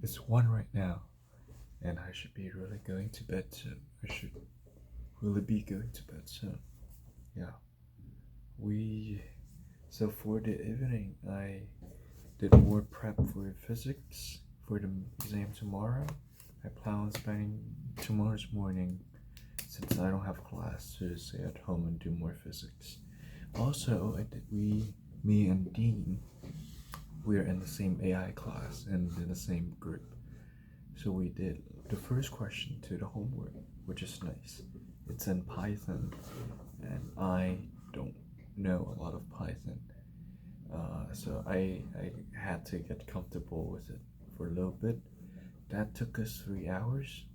It's 1 right now, and I should be really going to bed soon. I should really be going to bed soon. Yeah. We. So for the evening, I did more prep for physics for the exam tomorrow. I plan on spending tomorrow's morning, since I don't have class, to stay at home and do more physics. Also, me and Dean, we're in the same AI class and in the same group. So we did the first question to the homework, which is nice. It's in Python, and I don't know a lot of Python. So I had to get comfortable with it for a little bit. That took us 3 hours,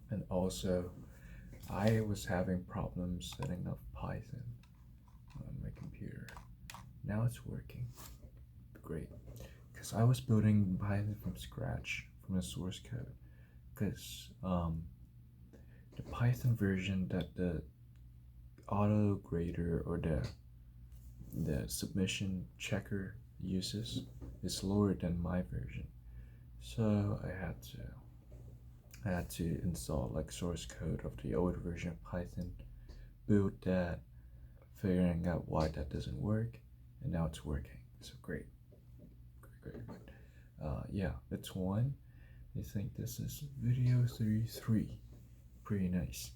and also I was having problems setting up Python on my computer. Now it's working. Great. Because I was building Python from scratch from the source code. Because the Python version that the auto grader or the submission checker uses is lower than my version. So I had to install like source code of the old version of Python, build that, figuring out why that doesn't work, and now it's working. So great, great. Yeah, it's 1. I think this is video 33. Pretty nice.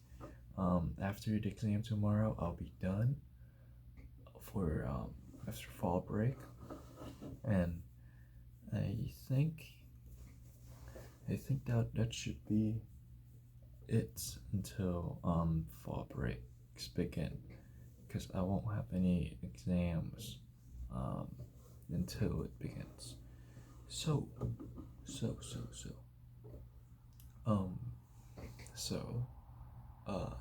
After the exam tomorrow, I'll be done for after fall break, and I think that should be it until fall breaks begin, because I won't have any exams um, until it begins. So, so, so, so, um, so, uh,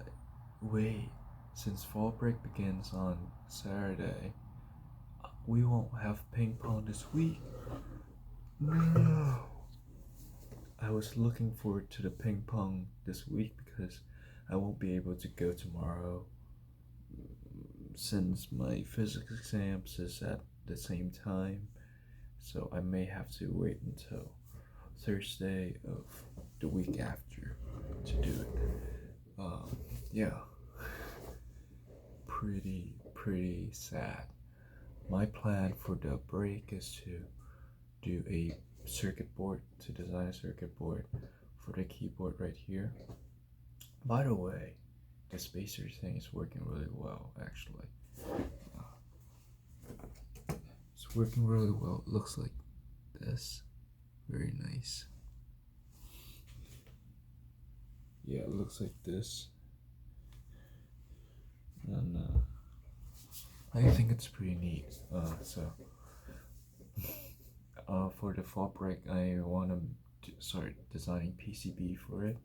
wait, since fall break begins on Saturday, we won't have ping pong this week. No. I was looking forward to the ping pong this week because I won't be able to go tomorrow since my physics exams is at the same time. So I may have to wait until Thursday of the week after to do it. Yeah, pretty sad. My plan for the break is to do a circuit board, to design a circuit board for the keyboard right here. By the way, the spacer thing is working really well actually. It's working really well. It looks like this. Very nice. Yeah, it looks like this. And I think it's pretty neat. For the fall break, I want to start designing PCB for it.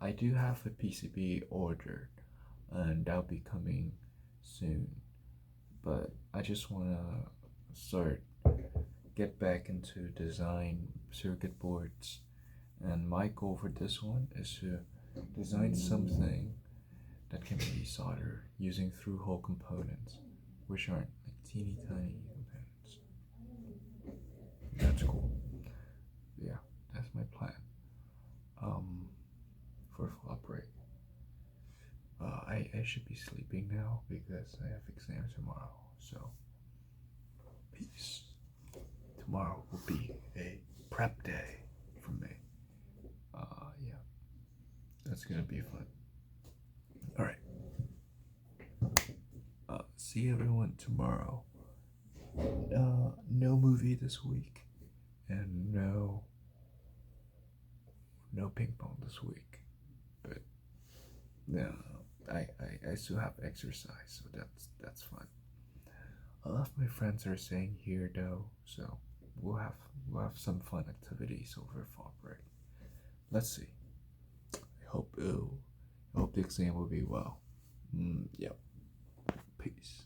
I do have a PCB ordered, and that'll be coming soon. But I just want to get back into design circuit boards, and my goal for this one is to design something that can be soldered using through-hole components, which aren't like teeny tiny components. That's cool. Yeah, that's my plan. For fall break. I should be sleeping now because I have exam tomorrow. So, peace. Tomorrow will be a prep day for me. Yeah, that's gonna be fun. All right. See everyone tomorrow. No movie this week, and no ping pong this week. But yeah, I still have exercise, so that's fun. A lot of my friends are staying here though, so we'll have some fun activities over fall break. Let's see. I hope the exam will be well. Yep. Peace.